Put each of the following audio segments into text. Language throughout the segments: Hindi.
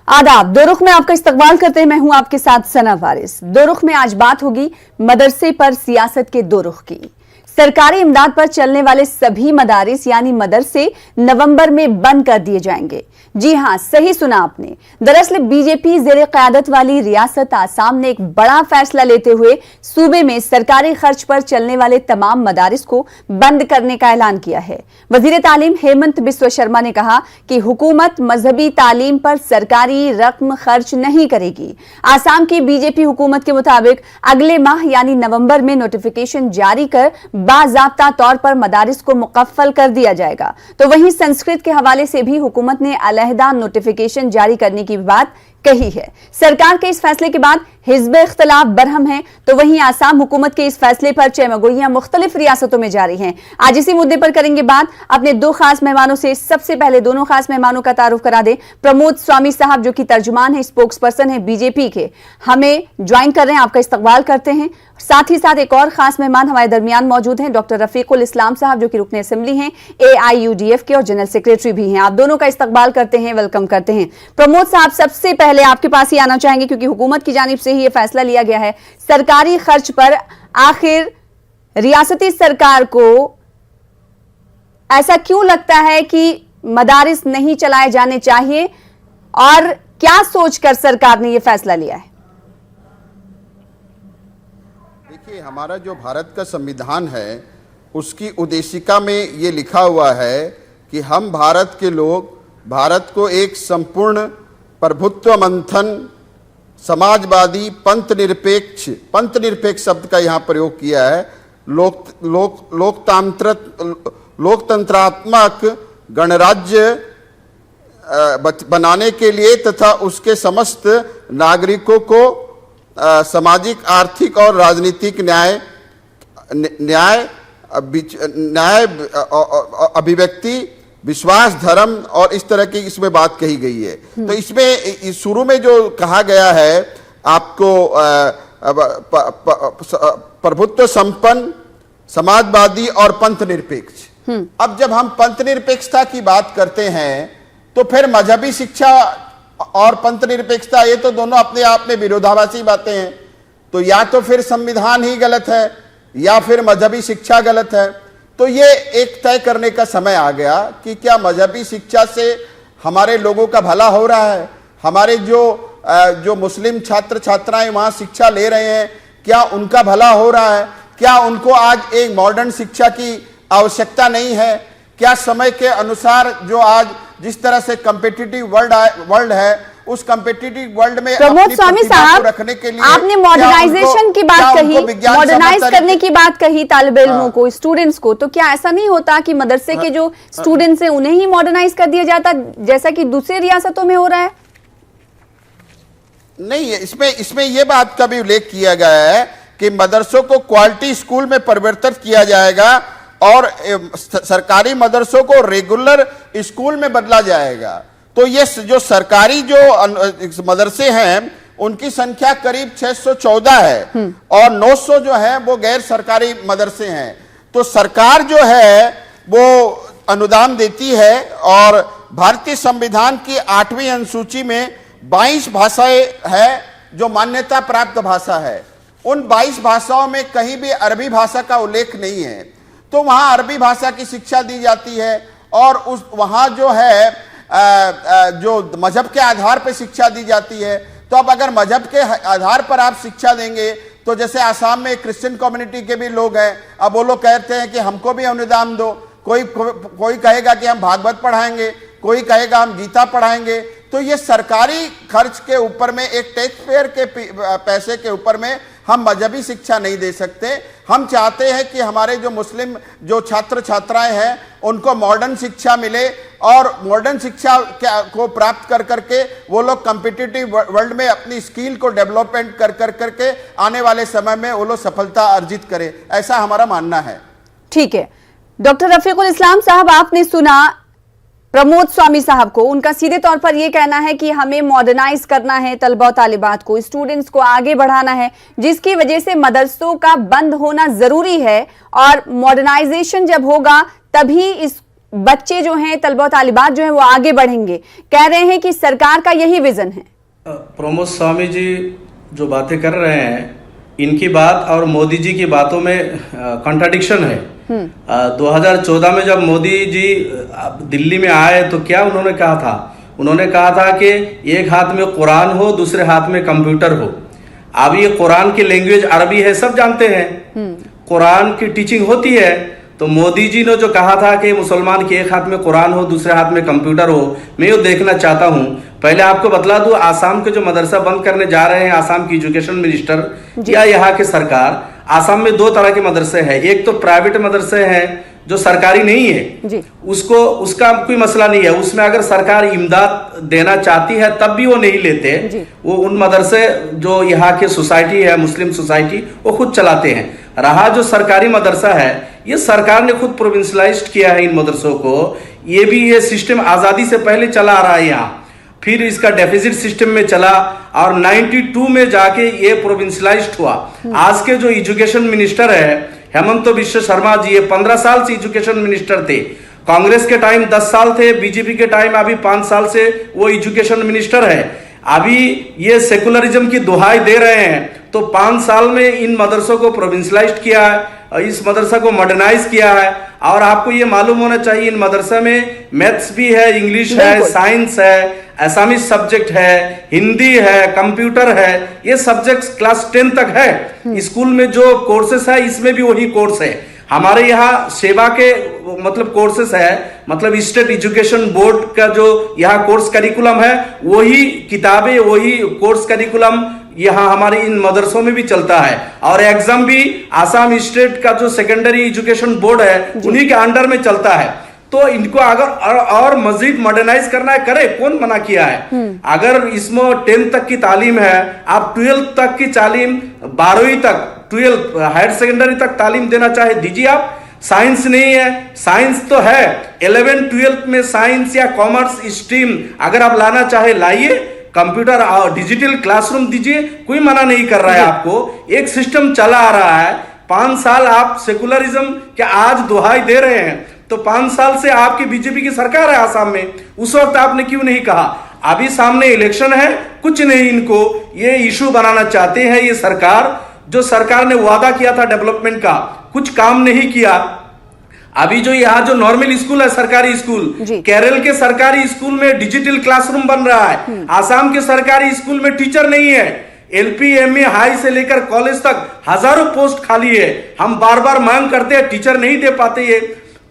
आदाब। दो रुख में आपका इस्तकबाल करते हैं। मैं हूं आपके साथ सना वारिस। दो रुख में आज बात होगी मदरसे पर सियासत के दो रुख की। सरकारी इमदाद पर चलने वाले सभी मदारिस यानी मदरसे नवंबर में बंद कर दिए जाएंगे। जी हां, सही सुना आपने। दरअसल बीजेपी ज़ेरे क़यादत वाली रियासत आसाम ने एक बड़ा फैसला लेते हुए सूबे में सरकारी खर्च पर चलने वाले तमाम मदारिस को बंद करने का ऐलान किया है। वजीर तालीम हेमंत बिस्वा शर्मा ने कहा कि हुकूमत मजहबी तालीम पर सरकारी रकम खर्च नहीं करेगी। आसाम की बीजेपी हुकूमत के मुताबिक अगले माह यानी नवंबर में नोटिफिकेशन जारी कर बाज़ाब्ता तौर पर मदारिस को मुकफ्फल कर दिया जाएगा। तो वहीं संस्कृत के हवाले से भी हुकूमत ने अलहदा नोटिफिकेशन जारी करने की बात कही है। सरकार के इस फैसले के बाद हिज़्ब इख्तिलाफ बरहम है, तो वहीं आसाम हुकूमत के इस फैसले पर चेमगोइयां मुख्तलिफ रियासतों में जारी हैं। आज इसी मुद्दे पर करेंगे बात अपने दो खास मेहमानों से। सबसे पहले दोनों खास मेहमानों का तारुफ करा दें। प्रमोद स्वामी साहब जो कि तर्जुमान है, स्पोक्स पर्सन है बीजेपी के, हमें ज्वाइन कर रहे हैं, आपका इस्तकबाल करते हैं। साथ ही साथ एक और खास मेहमान हमारे दरमियान मौजूद हैं, डॉक्टर रफीकुल इस्लाम साहब जो कि रुकने असेंबली हैं, AIUDF के और जनरल सेक्रेटरी भी हैं। आप दोनों का इस्तकबाल करते हैं, वेलकम करते हैं। प्रमोद साहब, सबसे पहले आपके पास ही आना चाहेंगे क्योंकि हुकूमत की जानिब से ही यह फैसला लिया गया है सरकारी खर्च पर। आखिर रियासती सरकार को ऐसा क्यों लगता है कि मदारिस नहीं चलाए जाने चाहिए और क्या सोचकर सरकार ने यह फैसला लिया है? देखिए, हमारा जो भारत का संविधान है उसकी उद्देशिका में ये लिखा हुआ है कि हम भारत के लोग भारत को एक संपूर्ण प्रभुत्व मंथन समाजवादी पंथ निरपेक्ष शब्द का यहाँ प्रयोग किया है, लोकतंत्रात्मक गणराज्य बनाने के लिए तथा उसके समस्त नागरिकों को सामाजिक, आर्थिक और राजनीतिक न्याय अभिव्यक्ति, विश्वास, धर्म और इस तरह की इसमें बात कही गई है। तो इसमें शुरू में जो कहा गया है आपको प्रभुत्व संपन्न, समाजवादी और पंथ निरपेक्ष। अब जब हम पंथ निरपेक्षता की बात करते हैं तो फिर मजहबी शिक्षा और पंथ निरपेक्षता ये तो दोनों अपने आप में विरोधाभासी बातें हैं। तो या तो फिर संविधान ही गलत है या फिर मजहबी शिक्षा गलत है। तो ये एक तय करने का समय आ गया कि क्या मजहबी शिक्षा से हमारे लोगों का भला हो रहा है, हमारे जो मुस्लिम छात्र छात्राएं वहां शिक्षा ले रहे हैं क्या उनका भला हो रहा है, क्या उनको आज एक मॉडर्न शिक्षा की आवश्यकता नहीं है, क्या समय के अनुसार जो आज जिस तरह से कॉम्पिटिटिव वर्ल्ड है उस कॉम्पिटिटिव वर्ल्ड में प्रमोद स्वामी साहब, रखने के लिए आपने मॉडर्नाइजेशन की बात कही, मॉडर्नाइज करने की बात कही तालिब इल्मों को, स्टूडेंट्स को, तो क्या ऐसा नहीं होता कि मदरसे के जो स्टूडेंट्स हैं उन्हें ही मॉडर्नाइज कर दिया जाता जैसा कि दूसरी रियासतों में हो रहा है? नहीं, इसमें यह बात का भी उल्लेख किया गया है कि मदरसों को क्वालिटी स्कूल में परिवर्तित किया जाएगा और सरकारी मदरसों को रेगुलर स्कूल में बदला जाएगा। तो ये जो सरकारी जो मदरसे हैं उनकी संख्या करीब 614 है और 900 जो है वो गैर सरकारी मदरसे हैं। तो सरकार जो है वो अनुदान देती है और भारतीय संविधान की 8वीं अनुसूची में 22 भाषाएं है जो मान्यता प्राप्त भाषा है। उन 22 भाषाओं में कहीं भी अरबी भाषा का उल्लेख नहीं है। तो वहां अरबी भाषा की शिक्षा दी जाती है और वहां जो है जो मजहब के आधार पर शिक्षा दी जाती है। तो अब अगर मजहब के आधार पर आप शिक्षा देंगे तो जैसे आसाम में क्रिश्चियन कम्युनिटी के भी लोग हैं, अब वो लोग कहते हैं कि हमको भी अनुदान दो। कोई कहेगा कि हम भागवत पढ़ाएंगे, कोई कहेगा हम गीता पढ़ाएंगे। तो ये सरकारी खर्च के ऊपर में, एक टैक्स पेयर के पैसे के ऊपर में हम मजहबी शिक्षा नहीं दे सकते। हम चाहते हैं कि हमारे जो मुस्लिम जो छात्र छात्राएं हैं उनको मॉडर्न शिक्षा मिले और मॉडर्न शिक्षा को प्राप्त कर करके वो लोग कॉम्पिटिटिव वर्ल्ड में अपनी स्किल को डेवलपमेंट कर करके आने वाले समय में वो लोग सफलता अर्जित करें, ऐसा हमारा मानना है। ठीक है, डॉक्टर रफीकुल इस्लाम साहब, आपने सुना प्रमोद स्वामी साहब को। उनका सीधे तौर पर यह कहना है कि हमें मॉडर्नाइज करना है तलबा और तालिबात को, स्टूडेंट्स को आगे बढ़ाना है, जिसकी वजह से मदरसों का बंद होना जरूरी है और मॉडर्नाइजेशन जब होगा तभी इस बच्चे जो हैं, तलबा तालिबात जो हैं, वो आगे बढ़ेंगे। कह रहे हैं कि सरकार का यही विजन है। प्रमोद स्वामी जी जो बातें कर रहे हैं, इनकी बात और मोदी जी की बातों में कॉन्ट्राडिक्शन है। 2014 में जब मोदी जी दिल्ली में आए तो क्या उन्होंने कहा था? उन्होंने कहा था कि एक हाथ में कुरान हो, दूसरे हाथ में कंप्यूटर हो। अब ये कुरान की लैंग्वेज अरबी है, सब जानते हैं, कुरान की टीचिंग होती है। तो मोदी जी ने जो कहा था कि मुसलमान के एक हाथ में कुरान हो, दूसरे हाथ में कंप्यूटर हो, मैं ये देखना चाहता हूं। पहले आपको बतला दूं, आसाम के जो मदरसा बंद करने जा रहे हैं आसाम की एजुकेशन मिनिस्टर या यहाँ के सरकार, आसाम में दो तरह के मदरसे हैं। एक तो प्राइवेट मदरसे हैं जो सरकारी नहीं है, उसका कोई मसला नहीं है, उसमें अगर सरकार इमदाद देना चाहती है तब भी वो नहीं लेते। वो उन मदरसे जो यहाँ के सोसाइटी है, मुस्लिम सोसाइटी, वो खुद चलाते हैं। रहा जो सरकारी मदरसा है, ये सरकार ने खुद प्रोविंशलाइज्ड किया है इन मदरसों को। ये भी ये सिस्टम आजादी से पहले चला आ रहा है यहाँ, फिर इसका डेफिसिट सिस्टम में चला और 92 में जाके ये प्रोविंशलाइज्ड हुआ। आज के जो एजुकेशन मिनिस्टर है हेमंत बिश्व शर्मा जी, ये 15 साल से एजुकेशन मिनिस्टर थे। कांग्रेस के टाइम 10 साल थे, बीजेपी के टाइम अभी 5 साल से वो एजुकेशन मिनिस्टर है। अभी ये सेकुलरिज्म की दुहाई दे रहे हैं, तो 5 साल में इन मदरसों को प्रोविंशलाइज्ड किया है, इस मदरसा को मॉडर्नाइज किया है। और आपको ये मालूम होना चाहिए, इन मदरसा में मैथ्स भी है, इंग्लिश है, साइंस है, एसामिस सब्जेक्ट है, हिंदी है, कंप्यूटर है, ये सब्जेक्ट क्लास 10 तक है। स्कूल में जो कोर्सेस है, इसमें भी वही कोर्स है। हमारे यहाँ सेवा के मतलब कोर्सेस है, मतलब स्टेट एजुकेशन बोर्ड का जो यहाँ कोर्स करिकुलम है, वही किताबें, वही कोर्स करिकुलम यहाँ हमारे इन मदरसों में भी चलता है। और एग्जाम भी आसाम स्टेट का जो सेकेंडरी एजुकेशन बोर्ड है, उन्हीं के अंडर में चलता है। तो इनको अगर और मजीद मॉडर्नाइज करना है, करे, कौन मना किया है? अगर इसमें 10th तक की तालीम है, आप 12th तक की तालीम, 12वीं तक, 12th हायर सेकेंडरी तक तालीम देना चाहे दीजिए आप। साइंस नहीं है, साइंस तो है, 11th 12th में साइंस या कॉमर्स स्ट्रीम अगर आप लाना चाहे लाइए, कंप्यूटर और डिजिटल क्लासरूम दीजिए, कोई मना नहीं कर रहा है आपको। एक सिस्टम चला आ रहा है। 5 साल आप सेकुलरिज्म के आज दुहाई दे रहे हैं, तो 5 साल से आपकी बीजेपी की सरकार है आसाम में, उस वक्त आपने क्यों नहीं कहा? अभी सामने इलेक्शन है, कुछ नहीं, इनको ये इशू बनाना चाहते हैं। ये सरकार, जो सरकार ने वादा किया था डेवलपमेंट का, कुछ काम नहीं किया। अभी जो यहाँ जो नॉर्मल स्कूल है, सरकारी स्कूल, केरल के सरकारी स्कूल में डिजिटल क्लासरूम बन रहा है। आसाम के सरकारी स्कूल में टीचर नहीं है। LP MA हाई से लेकर कॉलेज तक हजारों पोस्ट खाली है। हम बार बार मांग करते हैं, टीचर नहीं दे पाते ये।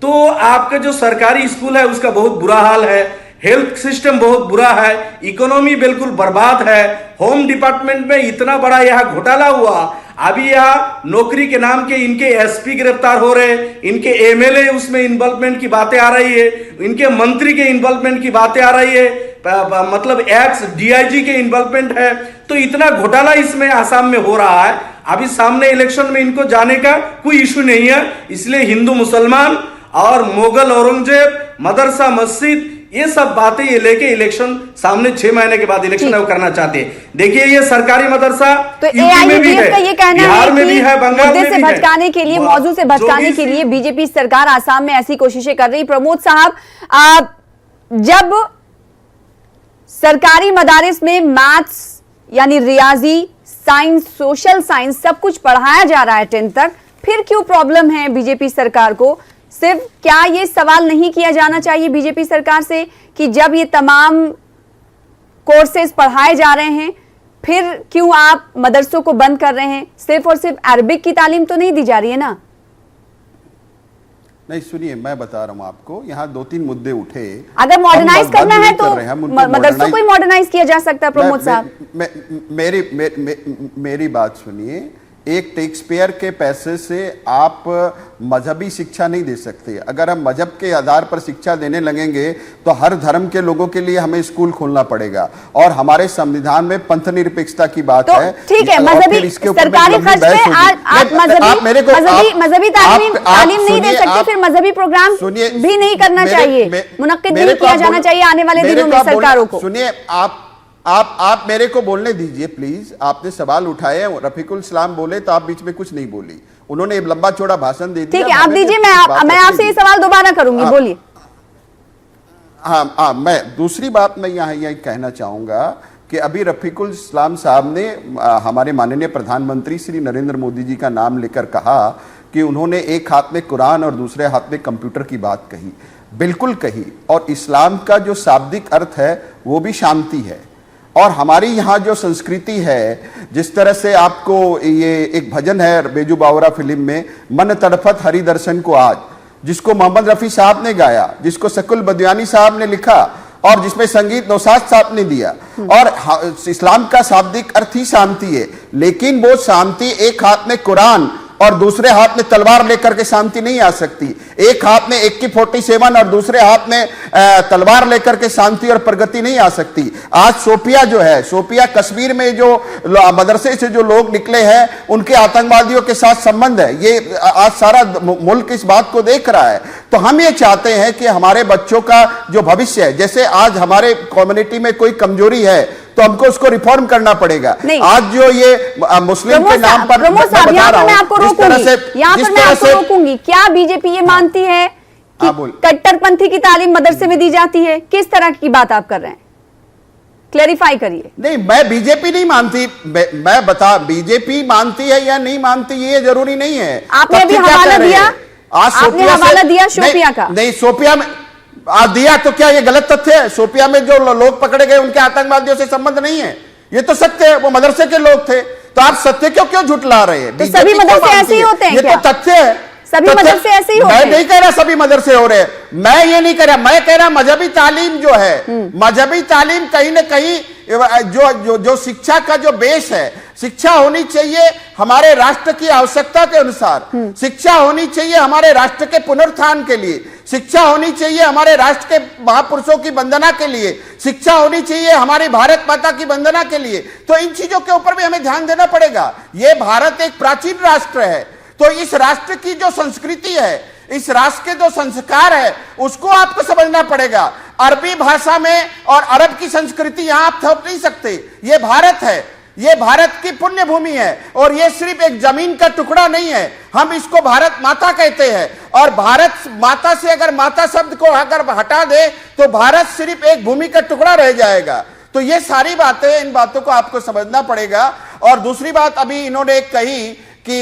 तो आपका जो सरकारी स्कूल है उसका बहुत बुरा हाल है, हेल्थ सिस्टम बहुत बुरा है, इकोनॉमी बिल्कुल बर्बाद है। होम डिपार्टमेंट में इतना बड़ा यहाँ घोटाला हुआ, अभी यहाँ नौकरी के नाम के इनके SP गिरफ्तार हो रहे, इनके MLA उसमें इन्वॉल्वमेंट की बातें आ रही है, इनके मंत्री के इन्वॉल्वमेंट की बातें आ रही है, मतलब एक्स DIG के इन्वॉल्वमेंट है। तो इतना घोटाला इसमें आसाम में हो रहा है। अभी सामने इलेक्शन में इनको जाने का कोई इशू नहीं है। इसलिए हिंदू मुसलमान और मुगल औरंगजेब, मदरसा मस्जिद, ये सब बातें ये लेके इलेक्शन सामने 6 महीने के बाद इलेक्शन करना चाहते हैं। देखिए ये सरकारी मदरसा तो AIUDF का ये कहना बिहार में भी है, बंगाल में भी है। भटकाने के लिए, मौजूद से भटकाने के लिए बीजेपी सरकार आसाम में ऐसी कोशिशें कर रही। प्रमोद साहब, जब सरकारी मदारिस में मैथ्स यानी रियाजी, साइंस, सोशल साइंस सब कुछ पढ़ाया जा रहा है 10th तक, फिर क्यों प्रॉब्लम है बीजेपी सरकार को? सिर्फ क्या ये सवाल नहीं किया जाना चाहिए बीजेपी सरकार से कि जब ये तमाम कोर्सेज पढ़ाए जा रहे हैं, फिर क्यों आप मदरसों को बंद कर रहे हैं? सिर्फ और सिर्फ अरबिक की तालीम तो नहीं दी जा रही है ना? नहीं, सुनिए, मैं बता रहा हूं आपको, यहाँ 2-3 मुद्दे उठे। अगर मॉडर्नाइज करना है तो मदरसों को ही मॉडर्नाइज किया जा सकता है। प्रमोद साहब, मेरी बात सुनिए। एक टैक्स पेयर के पैसे से आप मजहबी शिक्षा नहीं दे सकते। अगर हम मजहब के आधार पर शिक्षा देने लगेंगे तो हर धर्म के लोगों के लिए हमें स्कूल खोलना पड़ेगा। और हमारे संविधान में पंथ निरपेक्षता की बात तो है। ठीक है, मजहबी सरकारी खर्च पे आप मजहबी तालीम नहीं दे सकते, फिर मजहबी प्रोग्राम भी नहीं करना चाहिए, मुनक्किद नहीं किया जाना चाहिए आने वाले दिनों में सरकारों को। सुनिए, आप मेरे को बोलने दीजिए प्लीज। आपने सवाल उठाए, रफीकुल इस्लाम बोले तो आप बीच में कुछ नहीं बोली। उन्होंने लंबा चौड़ा भाषण दे दिया। ठीक है, आप दीजिए, मैं आपसे ये सवाल दोबारा करूंगी, बोलिए। हाँ, मैं दूसरी बात मैं यहाँ यही कहना चाहूँगा कि अभी रफीकुल इस्लाम साहब ने हमारे माननीय प्रधानमंत्री श्री नरेंद्र मोदी जी का नाम लेकर कहा कि उन्होंने एक हाथ में कुरान और दूसरे हाथ में कंप्यूटर की बात कही, बिल्कुल कही। और इस्लाम का जो शाब्दिक अर्थ है वो भी शांति है। और हमारी यहाँ जो संस्कृति है, जिस तरह से आपको ये एक भजन है बेजू बावरा फिल्म में, मन तड़फत हरि दर्शन को आज, जिसको मोहम्मद रफ़ी साहब ने गाया, जिसको शकुल बदयानी साहब ने लिखा और जिसमें संगीत नौशाद साहब ने दिया। और इस्लाम का शाब्दिक अर्थ ही शांति है, लेकिन वो शांति एक हाथ में कुरान और दूसरे हाथ में तलवार लेकर के शांति नहीं आ सकती। एक हाथ में AK-47 और दूसरे हाथ में तलवार लेकर के शांति और प्रगति नहीं आ सकती। आज सोफिया जो है, सोफिया कश्मीर में जो मदरसे से जो लोग निकले हैं, उनके आतंकवादियों के साथ संबंध है। ये आज सारा मुल्क इस बात को देख रहा है। तो हम ये चाहते हैं कि हमारे बच्चों का जो भविष्य है, जैसे आज हमारे कम्युनिटी में कोई कमजोरी है तो हमको उसको रिफॉर्म करना पड़ेगा। आज जो ये मुस्लिम के नाम पर मैं आपको रोकूंगी, क्या बीजेपी ये मानती है कि कट्टरपंथी की तालीम मदरसे में दी जाती है? किस तरह की बात आप कर रहे हैं, क्लैरिफाई करिए। नहीं, मैं बीजेपी नहीं मानती, मैं बता बीजेपी मानती है या नहीं मानती ये जरूरी नहीं है। आपने अभी हवाला दिया, आपने हवाला दिया शोपिया का। नहीं, शोपिया में दिया तो क्या ये गलत तथ्य है? शोपिया में जो लोग पकड़े गए उनके आतंकवादियों से संबंध नहीं है, ये तो सत्य है, वो मदरसे के लोग थे। तो आप सत्य क्यों झुटला रहे हैं? तो सभी मदरसे ऐसे ही होते हैं? ये तो तथ्य है, सभी मदरसे ऐसे ही होते हैं। मैं नहीं कह रहा सभी मदरसे हो रहे, मैं ये नहीं कह रहा, मैं कह रहा मजहबी तालीम जो है, मजहबी तालीम कहीं ना कहीं जो शिक्षा का जो बेस है, शिक्षा होनी चाहिए हमारे राष्ट्र की आवश्यकता के अनुसार, शिक्षा होनी चाहिए हमारे राष्ट्र के पुनरुत्थान के लिए, शिक्षा होनी चाहिए हमारे राष्ट्र के महापुरुषों की वंदना के लिए, शिक्षा होनी चाहिए हमारी भारत माता की वंदना के लिए। तो इन चीजों के ऊपर भी हमें ध्यान देना पड़ेगा। ये भारत एक प्राचीन राष्ट्र है, तो इस राष्ट्र की जो संस्कृति है, इस राष्ट्र के जो संस्कार है, उसको आपको समझना पड़ेगा। अरबी भाषा में और अरब की संस्कृति यहां आप थोप नहीं सकते। ये भारत है, ये भारत की पुण्य भूमि है, और ये सिर्फ एक जमीन का टुकड़ा नहीं है। हम इसको भारत माता कहते हैं, और भारत माता से अगर माता शब्द को अगर हटा दे तो भारत सिर्फ एक भूमि का टुकड़ा रह जाएगा। तो ये सारी बातें, इन बातों को आपको समझना पड़ेगा। और दूसरी बात अभी इन्होंने एक कही कि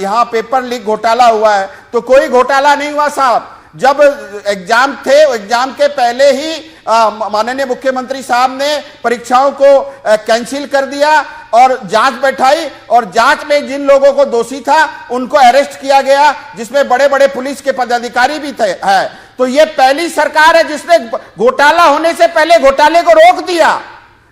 यहाँ पेपर लीक घोटाला हुआ है, तो कोई घोटाला नहीं हुआ साहब। जब एग्जाम थे, एग्जाम के पहले ही माननीय मुख्यमंत्री साहब ने परीक्षाओं को कैंसिल कर दिया और जांच बैठाई, और जांच में जिन लोगों को दोषी था उनको अरेस्ट किया गया, जिसमें बड़े बड़े पुलिस के पदाधिकारी भी थे। तो ये पहली सरकार है जिसने घोटाला होने से पहले घोटाले को रोक दिया।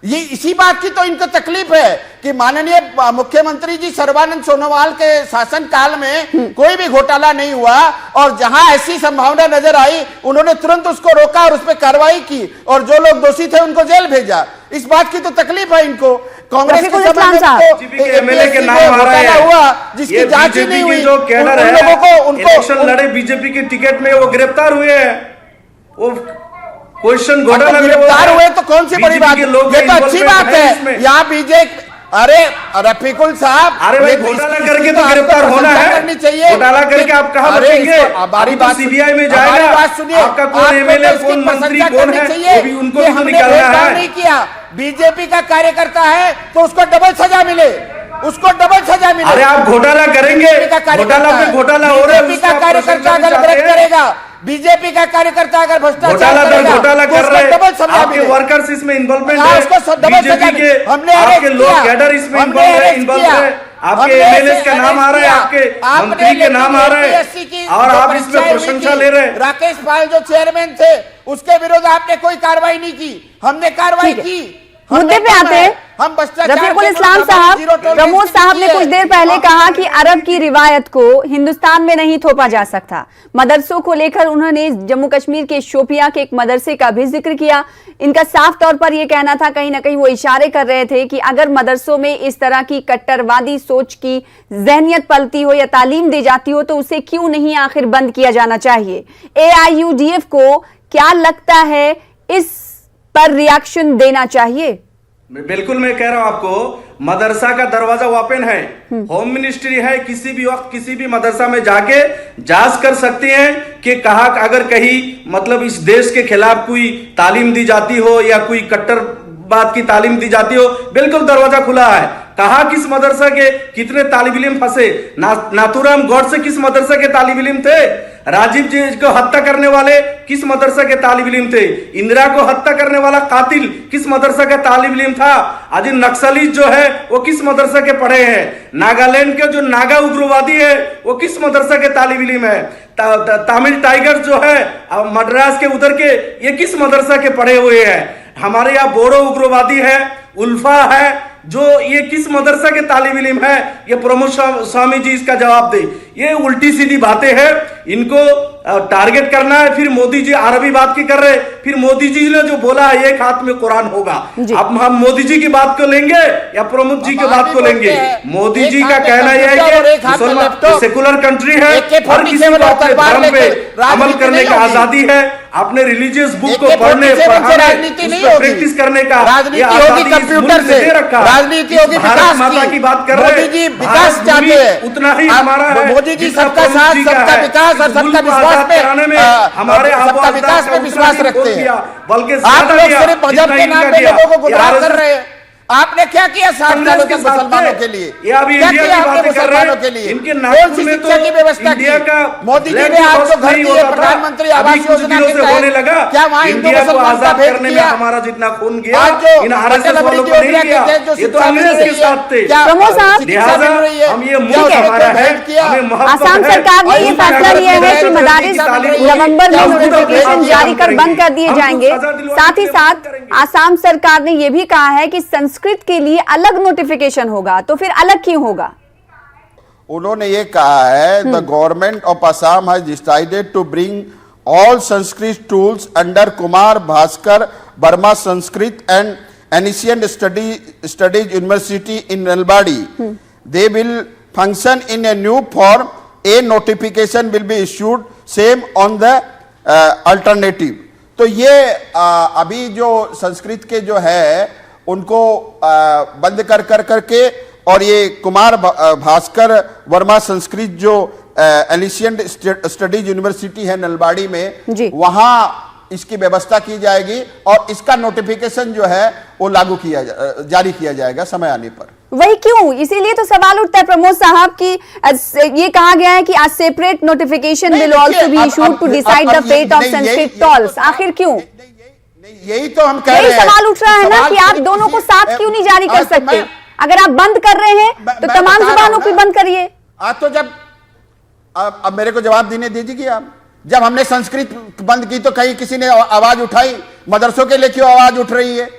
ये इसी बात की तो इनको तकलीफ है कि माननीय मुख्यमंत्री जी सर्बानंद सोनोवाल के शासन काल में कोई भी घोटाला नहीं हुआ, और जहां ऐसी संभावना नजर आई उन्होंने तुरंत उसको रोका और उस पर कार्रवाई की, और जो लोग दोषी थे उनको जेल भेजा। इस बात की तो तकलीफ है इनको। कांग्रेस के एमएलए के नाम आ रहा है हुआ जिसकी जांच ही नहीं हुई, जो कैडर है, उनको इलेक्शन लड़े बीजेपी के टिकट में, वो गिरफ्तार हुए हैं। वो क्वेश्चन घोटाला गिरफ्तार हुए तो कौन सी बड़ी बात है? ये तो अच्छी बात है। यहाँ बीजेपी, अरे रफीकुल साहब, अरे भाई घोटाला करके तो गिरफ्तार होना है, करनी चाहिए। घोटाला करके आप कहाँ बचेंगे? हमारी बात सीबीआई में जाएगा। बात सुनिए, आपका कौन एमएलए, कौन मंत्री, कौन है, वो भी उनको भी तो निकालना है। नहीं किया, बीजेपी का कार्यकर्ता है तो उसको डबल सजा मिले, उसको डबल सजा मिले। अरे आप घोटाला करेंगे, घोटाला पे घोटाला हो रहा है, बीजेपी का कार्यकर्ता अगर गलत करेगा, बीजेपी का कार्यकर्ता अगर भ्रष्टाचार करेगा, घोटाला कर रहे हैं, डबल सजा आपके मिले। वर्कर्स इसमें इन्वॉल्वमेंट है, उसको डबल सजा बीजेपी के हमने आपके लोग कैडर इसमें इन्वॉल्व है, आपके एमएलए का नाम आ रहा है, आपके मंत्री के नाम आ रहे हैं, और आप इसमें प्रशंसा ले रहे हैं। राकेश पाल जो चेयरमैन थे, उसके विरुद्ध आपने कोई कार्रवाई नहीं की, हमने कार्रवाई की। मुद्दे पे आते हैं। हम रफीकुल इस्लाम साहब, प्रमोद साहब ने कुछ देर पहले कहा कि अरब की रिवायत को हिंदुस्तान में नहीं थोपा जा सकता। मदरसों को लेकर उन्होंने जम्मू कश्मीर के शोपिया के एक मदरसे का भी जिक्र किया। इनका साफ तौर पर यह कहना था, कहीं ना कहीं वो इशारे कर रहे थे कि अगर मदरसों में इस तरह की कट्टरवादी सोच की जहनियत पलती हो या तालीम दी जाती हो तो उसे क्यों नहीं आखिर बंद किया जाना चाहिए। AIUDF को क्या लगता है, इस पर रिएक्शन देना चाहिए? बिल्कुल, मैं कह रहा हूं आपको, मदरसा का दरवाजा ओपन है, होम मिनिस्ट्री है, किसी भी वक्त किसी भी मदरसा में जाके जांच कर सकते हैं कि कहा अगर कहीं मतलब इस देश के खिलाफ कोई तालीम दी जाती हो या कोई कट्टरवाद की तालीम दी जाती हो, बिल्कुल दरवाजा खुला है। कहा किस मदरसा के कितने तालिब इल्म फंसे, नाथूराम गौडसे किस मदरसा के तालिब इल्म थे, राजीव जी को हत्या करने वाले किस मदरसा के तालिब इल्म थे, इंदिरा को हत्या करने वाला कातिल किस मदरसा का तालिब इल्म था, आज नक्सली जो है वो किस मदरसा के पढ़े हैं, नागालैंड के जो नागा उग्रवादी है वो किस मदरसा के तालिब इल्म है, तमिल टाइगर जो है मद्रास के उधर के ये किस मदरसा के पढ़े हुए हैं, हमारे यहाँ बोडो उग्रवादी है, उल्फा है, जो ये किस मदरसा के तालिब इल्म है, ये प्रमोद स्वामी जी इसका जवाब दे। ये उल्टी सीधी बातें हैं, इनको टारगेट करना है। फिर मोदी जी अरबी बात की कर रहे, फिर मोदी जी ने जो बोला है एक हाथ में कुरान होगा। अब हम मोदी जी की बात को लेंगे या प्रमोद जी की बात को लेंगे? मोदी जी का कहना यह है कि सेकुलर कंट्री है, हर किसी को अपने धर्म पे अमल करने का आजादी है, अपने रिलीजियस बुक को पढ़ने प्रैक्टिस करने का कंप्यूटर से दे रखा। राजनीति होगी भारत माता की बात कर रहे हैं, विकास चाहते हैं, उतना ही हमारा है। मोदी जी सबका साथ, सबका विकास और सबका विश्वास में हमारे सबका विकास में विश्वास रखते हैं। बल्कि आप लोग सिर्फ मजहब के नाम पे लोगों को गुमराह कर रहे हैं। आपने क्या किया 60 सालों के मुसलमानों के लिए? क्या किया आपने मुसलमानों के लिए? कौन सी शिक्षा की व्यवस्था की? मोदी जी ने आपको घर दिए, प्रधानमंत्री आवास योजना के तहत क्या वहाँ हिंदू मुसलमान का भेद किया? हमारा जितना खून गया आज जो अटल अमृत योजना के तहत जो शिक्षा मिल रही है, क्या प्रमोद साहब, हम ये आसाम सरकार ने ये फैसला लिया है कि मदारिस नवंबर में नोटिफिकेशन जारी कर बंद कर दिए जाएंगे। साथ ही साथ आसाम सरकार ने यह भी कहा है कि संस्कृत के लिए अलग नोटिफिकेशन होगा, तो फिर अलग क्यों होगा? उन्होंने ये कहा है the government of Assam has decided to bring all Sanskrit tools under Kumar Bhaskar Varma Sanskrit and ancient studies university in Nalbari. They will function in a new form, a notification will be issued same on the alternative. तो ये अभी जो संस्कृत के जो है उनको बंद कर करके और ये कुमार भास्कर वर्मा संस्कृत जो एलिशियंट स्टडीज यूनिवर्सिटी है नलबाड़ी में, वहां इसकी व्यवस्था की जाएगी और इसका नोटिफिकेशन जो है वो लागू किया जारी किया जाएगा समय आने पर। वही क्यों? इसीलिए तो सवाल उठता है प्रमोद साहब की ये कहा गया है कि आज separate notification will also be issued to decide the fate of Sanskrit tols. आखिर क्यों? यही तो हम कह रहे हैं। सवाल उठ रहा है ना कि आप दोनों को साथ क्यों नहीं जारी कर सकते? अगर आप बंद कर रहे हैं तो तमाम जुबानों को बंद करिए। तो जब अब मेरे को जवाब देने दीजिए आप, जब हमने संस्कृत बंद की तो कहीं किसी ने आवाज उठाई? मदरसों के लिए क्यों आवाज उठ रही है?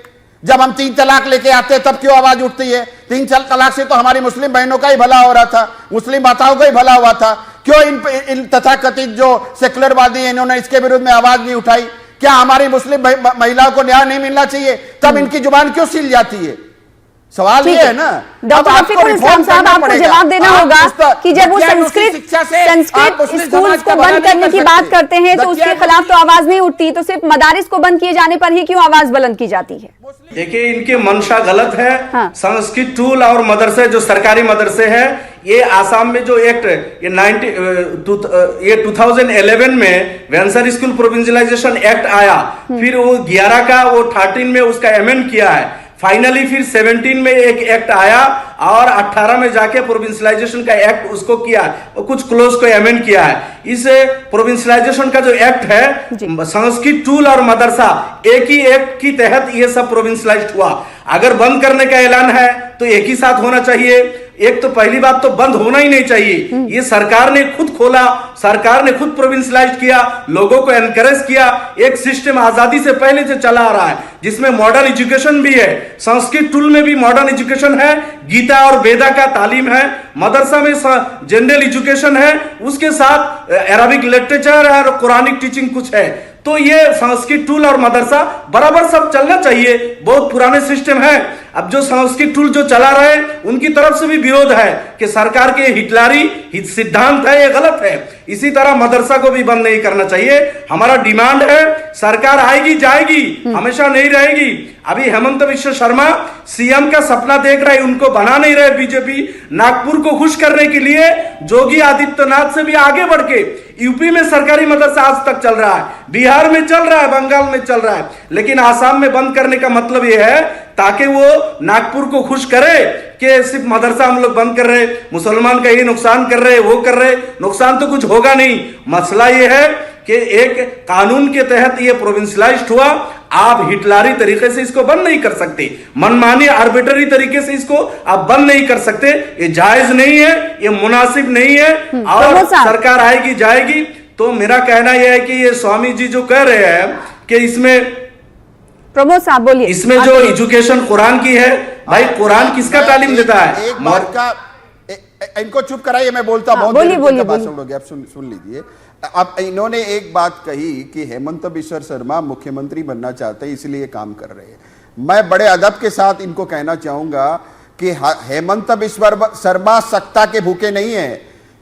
जब हम 3 तलाक लेके आते हैं तब क्यों आवाज उठती है? 3 तलाक से तो हमारी मुस्लिम बहनों का ही भला हो रहा था, मुस्लिम माताओं का ही भला हुआ था। क्यों इन तथाकथित जो सेकुलरवादी है इन्होंने इसके विरुद्ध में आवाज नहीं उठाई? क्या हमारी मुस्लिम महिलाओं को न्याय नहीं मिलना चाहिए? तब इनकी जुबान क्यों सील जाती है? सवाल ये है ना। डॉक्टर रफीकुल इस्लाम साहब, आपको जवाब देना होगा कि जब वो संस्कृत स्कूल्स को बंद करने की बात करते हैं तो उसके खिलाफ तो आवाज नहीं उठती, तो सिर्फ मदारिस को बंद किए जाने पर ही क्यों आवाज बुलंद की जाती है? देखिए, इनके मंशा गलत है। हाँ। संस्कृत टूल और मदरसे जो सरकारी मदरसे हैं, ये आसाम में जो एक्ट ये 2011 में वेंसर स्कूल प्रोविंशियलाइजेशन एक्ट आया, फिर वो 11 का वो 13 में उसका अमेंड किया है, फाइनली फिर 17 में एक एक्ट आया और 18 में जाके प्रोविंशियलाइजेशन का एक्ट उसको किया, कुछ क्लोज को अमेंड किया है। इस प्रोविंशियलाइजेशन का जो एक्ट है, संस्कृत टूल और मदरसा एक ही एक्ट के तहत ये सब प्रोविंशियलाइज्ड हुआ। अगर बंद करने का ऐलान है तो एक ही साथ होना चाहिए। एक तो पहली बात तो बंद होना ही नहीं चाहिए। ये सरकार ने खुद खोला, सरकार ने खुद प्रोविंशियलाइज किया, लोगों को एनकरेज किया। एक सिस्टम आजादी से पहले से चला आ रहा है जिसमें मॉडर्न एजुकेशन भी है। संस्कृत टूल में भी मॉडर्न एजुकेशन है, गीता और वेदा का तालीम है, मदरसा में जनरल एजुकेशन है, उसके साथ अरबिक लिटरेचर और कुरानिक टीचिंग कुछ है। तो ये संस्कृत टूल और मदरसा बराबर सब चलना चाहिए। बहुत पुराने सिस्टम है। अब जो सांस्कृतिक टूल जो चला रहे हैं उनकी तरफ से भी विरोध है कि सरकार के हिटलरी सिद्धांत है, ये गलत है। इसी तरह मदरसा को भी बंद नहीं करना चाहिए। हमारा डिमांड है, सरकार आएगी जाएगी, हमेशा नहीं रहेगी। अभी हेमंत बिश्व शर्मा सीएम का सपना देख रहे, उनको बना नहीं रहे बीजेपी। नागपुर को खुश करने के लिए योगी आदित्यनाथ से भी आगे बढ़ के यूपी में सरकारी मदरसा आज तक चल रहा है, बिहार में चल रहा है, बंगाल में चल रहा है, लेकिन आसाम में बंद करने का मतलब यह है ताकि वो नागपुर को खुश करे कि सिर्फ मदरसा हम लोग बंद कर रहे, मुसलमान का ये नुकसान कर रहे, वो कर रहे। नुकसान तो कुछ होगा नहीं। मसला ये है कि एक कानून के तहत ये प्रोविंशियलाइज्ड हुआ। आप हिटलरी तरीके से इसको बंद नहीं कर सकते, मनमानी आर्बिट्ररी तरीके से इसको आप बंद नहीं कर सकते। ये जायज नहीं है, ये मुनासिब नहीं है। और सरकार आएगी जाएगी। तो मेरा कहना यह है कि ये स्वामी जी जो कह रहे हैं कि इसमें प्रमोद साहब बोलिए, इसमें जो एजुकेशन कुरान की है, भाई कुरान किसका तालीम देता है? एक बात का इनको चुप कराइए, मैं बोलता बहुत बोलिए, देर बोलिए, तक बात बोलिए। सुनोगे, आप सुन लीजिए। अब इन्होंने एक बात कही कि हेमंत बिश्व शर्मा मुख्यमंत्री बनना चाहते हैं इसलिए काम कर रहे हैं। मैं बड़े अदब के साथ इनको कहना चाहूंगा कि हेमंत बिश्व शर्मा सत्ता के भूखे नहीं है।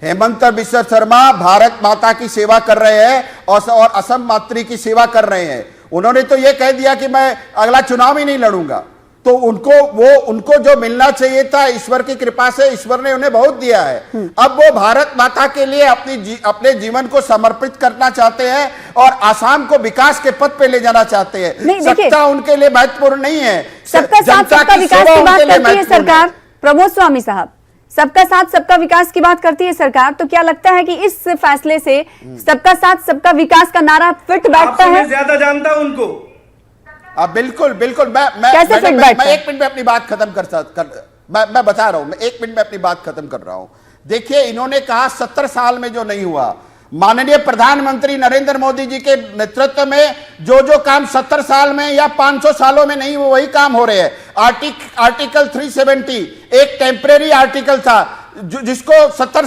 हेमंत बिश्व शर्मा भारत माता की सेवा कर रहे हैं और असम मातृ की सेवा कर रहे हैं। उन्होंने तो यह कह दिया कि मैं अगला चुनाव ही नहीं लड़ूंगा। तो उनको जो मिलना चाहिए था ईश्वर की कृपा से, ईश्वर ने उन्हें बहुत दिया है। अब वो भारत माता के लिए अपने जीवन को समर्पित करना चाहते हैं और आसाम को विकास के पथ पे ले जाना चाहते हैं। सत्ता उनके लिए महत्वपूर्ण नहीं है, सबका साथ सबका विकास की बात करती है सरकार। प्रमोद स्वामी साहब, सबका साथ सबका विकास की बात करती है सरकार, तो क्या लगता है कि इस फैसले से सबका साथ सबका विकास का नारा फिट बैठता है? ज्यादा जानता हूं उनको। बिल्कुल बिल्कुल। मैं एक मिनट में अपनी बात खत्म मैं बता रहा हूं, मैं 1 मिनट में अपनी बात खत्म कर रहा हूं। देखिए, इन्होंने कहा 70 साल में जो नहीं हुआ, माननीय प्रधानमंत्री नरेंद्र मोदी जी के नेतृत्व में जो काम 70 साल में या 500 सालों में नहीं हुआ, वही काम हो रहे हैं। आर्टिकल 370 एक टेम्परेरी आर्टिकल था जिसको 70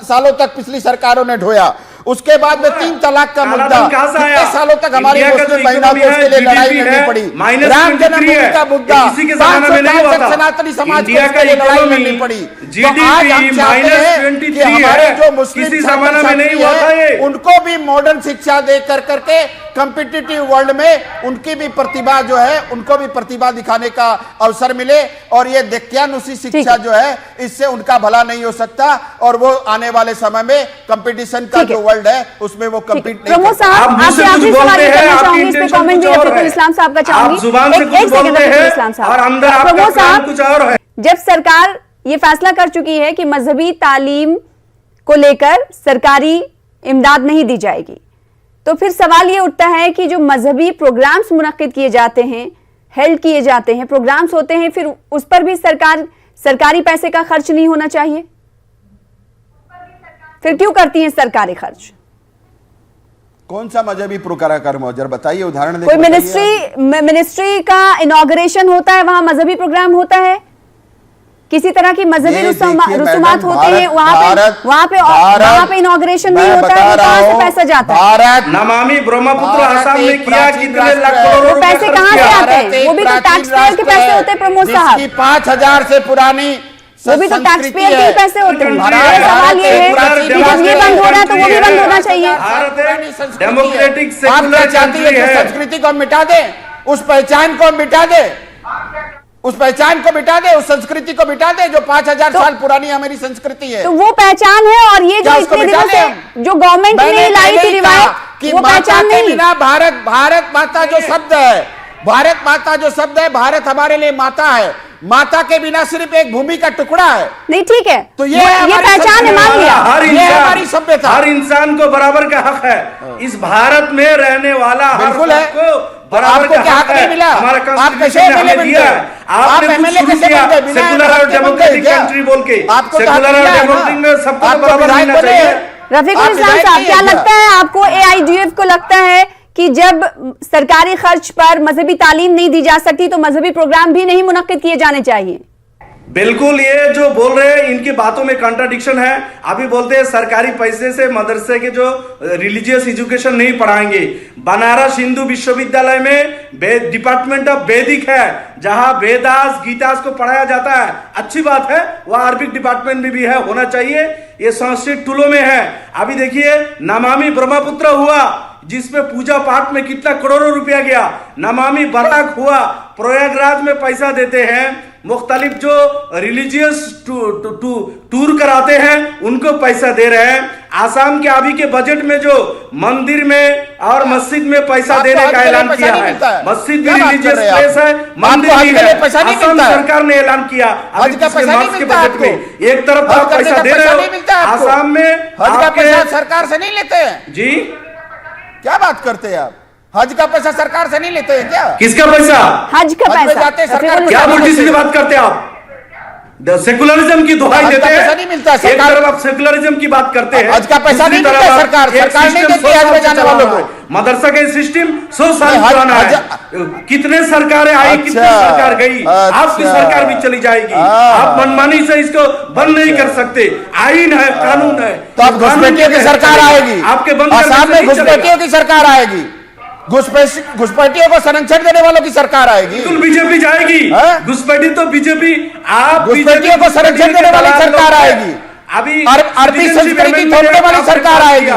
सालों तक पिछली सरकारों ने ढोया। उसके बाद में 3 तलाक का मुद्दा, कितने सालों तक हमारी मुस्लिम बहनों को उसके लिए लड़ाई लड़नी पड़ी। राम जन्मभूमि का मुद्दा, 500 साल तक सनातनी समाज को उसके लिए लड़ाई लड़नी पड़ी। तो आज हम चाहते हैं कि हमारे जो मुस्लिम है उनको भी मॉडर्न शिक्षा दे करके कॉम्पिटिटिव वर्ल्ड में उनकी भी प्रतिभा जो है, उनको भी प्रतिभा दिखाने का अवसर मिले। और ये दक्यानुसी शिक्षा जो है, इससे उनका भला नहीं हो सकता और वो आने वाले समय में कंपटीशन का जो वर्ल्ड है उसमें वो कम्पीट नहीं। प्रमोद साहब, आपसे आखिरी सवाल करना चाहूंगी, इस पे कमेंट भी रफीकुल इस्लाम साहब का चाहूंगी। एक सेकंड रफीकुल इस्लाम साहब। प्रमोद साहब, जब सरकार ये फैसला कर चुकी है कि मजहबी तालीम को लेकर सरकारी इमदाद नहीं दी जाएगी, तो फिर सवाल ये उठता है कि जो मजहबी प्रोग्राम्स मुनक्किद किए जाते हैं, हेल्ड किए जाते हैं, प्रोग्राम्स होते हैं, फिर उस पर भी सरकारी पैसे का खर्च नहीं होना चाहिए? फिर क्यों करती हैं सरकारी खर्च? कौन सा मजहबी कार्यक्रम हो, जरा बताइए, उदाहरण दें। कोई मिनिस्ट्री का इनॉग्रेशन होता है, वहां मजहबी प्रोग्राम होता है, किसी तरह की मजहबी रसूमात होते हैं, वहां पे इनॉग्रेशन नहीं होता है, कहां से पैसा जाता है? नमामि ब्रह्मपुत्र आसाम में किया, कितने लाख करोड़ वो पैसे कहां से आते हैं? वो भी तो टैक्स पेयर के पैसे होते हैं प्रमोद साहब। 5000 से पुरानी वो भी तो टैक्स पेयर के पैसे होते हैं। सवाल ये है कि जब ये बंद हो रहा है तो वो भी बंद होना चाहिए। डेमोक्रेटिक सेक्युलर संस्कृति को मिटा दे, उस पहचान को मिटा दे, उस पहचान को मिटा दे, उस संस्कृति को मिटा दे जो 5000 साल पुरानी हमारी संस्कृति है। तो वो पहचान है, और ये जो इतने दिनों से जो गवर्नमेंट ने लाई थी रिवायत, वो पहचान नहीं। बिना भारत माता जो शब्द है, भारत माता जो शब्द है, भारत हमारे लिए माता है। माता के बिना सिर्फ एक भूमि का टुकड़ा है। नहीं, ठीक है, तो ये पहचान है, मान लिया। हमारी सभ्यता, हर इंसान को बराबर का हक है इस भारत में रहने वाला। बिल्कुल है, बराबर का हक नहीं मिला। हमारा कॉन्स्टिट्यूशन ने हमें दिया है। आपने एमएलए कैसे बनते? सेकुलर और डेमोक्रेटिक कंट्री बोल के, सेकुलर और डेमोक्रेटिक में सबको बराबर मिलना चाहिए। रफीकुल इस्लाम साहब, क्या लगता है आपको, एआईडीएफ को लगता है कि जब सरकारी खर्च पर मजहबी तालीम नहीं दी जा सकती तो मजहबी प्रोग्राम भी नहीं मुनक्किद किए जाने चाहिए? बिल्कुल, ये जो बोल रहे हैं इनकी बातों में कंट्राडिक्शन है। अभी बोलते हैं सरकारी पैसे से मदरसे के जो रिलीजियस एजुकेशन नहीं पढ़ाएंगे। बनारस हिंदू विश्वविद्यालय में डिपार्टमेंट ऑफ वैदिक है, जहां वेदास गीतास को पढ़ाया जाता है, अच्छी बात है। वह अरबिक डिपार्टमेंट में भी है, होना चाहिए। ये संस्कृत टूलों में है। अभी देखिए नमामि ब्रह्मपुत्र हुआ, जिसमें पूजा पाठ में कितना करोड़ों रुपया गया। नमामि बराक हुआ, प्रयागराज में पैसा देते हैं। मुख्तलिफ जो रिलीजियस टूर कराते हैं उनको पैसा दे रहे हैं। आसाम के अभी के बजट में जो मंदिर में और मस्जिद में पैसा देने का ऐलान किया है, मस्जिद भी रिलीजियस प्लेस है, मंदिर भी है। आसाम सरकार ने ऐलान किया अभी के बजट में, एक तरफ आप पैसा दे रहे हो, आसाम में हज का पैसा सरकार से नहीं लेते हैं जी। क्या बात करते हैं आप? हज का पैसा सरकार से नहीं लेते हैं क्या? किसका पैसा? हज का हज में पैसा जाते हैं सरकार क्या उल्टी सीधी बात करते हैं आप? सेकुलरिज्म की दुहाई हज का देते हैं। पैसा नहीं मिलता एक सरकार। तरफ आप सेकुलरिज्म की बात करते हैं, हज का पैसा नहीं दूसरी मिलता तरफ सरकार। एक सरकार नहीं सिस्टम देती हज में जाने वालों को। मदरसा का सिस्टम 100 साल नहीं, पुराना है। कितने सरकारें आई, कितनी सरकार गई, आपकी सरकार भी चली जाएगी। आप मनमानी से इसको बंद नहीं कर सकते। आईन है, कानून है। तो अब घुसपैठियों की सरकार आएगी, आपके बंद आसाम में घुसपैठियों की सरकार आएगी, घुसपैठियों को संरक्षण देने वालों की सरकार आएगी। बिल्कुल बीजेपी जाएगी। घुसपैठी तो बीजेपी, आप घुसपैठियों को संरक्षण देने वाली सरकार आएगी। अभी अरबी संस्कृति थोपने वाली सरकार आएगी,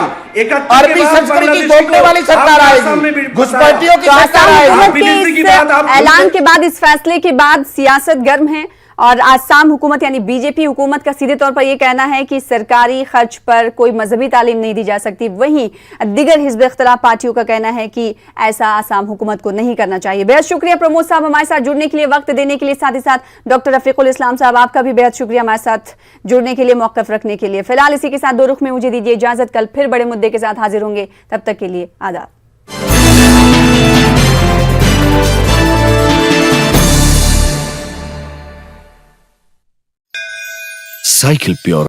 अरबी संस्कृति थोपने वाली सरकार आएगी, घुसपैठियों की तो सरकार आसाम आएगी। हुकूमत के इस ऐलान के बाद, इस फैसले के बाद सियासत गर्म है और आसाम हुकूमत यानी बीजेपी हुकूमत का सीधे तौर पर यह कहना है कि सरकारी खर्च पर कोई मजहबी तालीम नहीं दी जा सकती। वहीं दिगर हिज़्ब इख्तिलाफ पार्टियों का कहना है कि ऐसा आसाम हुकूमत को नहीं करना चाहिए। बेहद शुक्रिया प्रमोद साहब हमारे साथ जुड़ने के लिए, वक्त देने के लिए। साथ ही साथ डॉक्टर रफीकुल इस्लाम साहब, आपका भी बेहद शुक्रिया हमारे साथ जुड़ने के लिए, मौक़िफ़ रखने के लिए। फिलहाल इसी के साथ दो रुख में मुझे दीजिए इजाजत। कल फिर बड़े मुद्दे के साथ हाजिर होंगे, तब तक के लिए आदाब। Cycle pure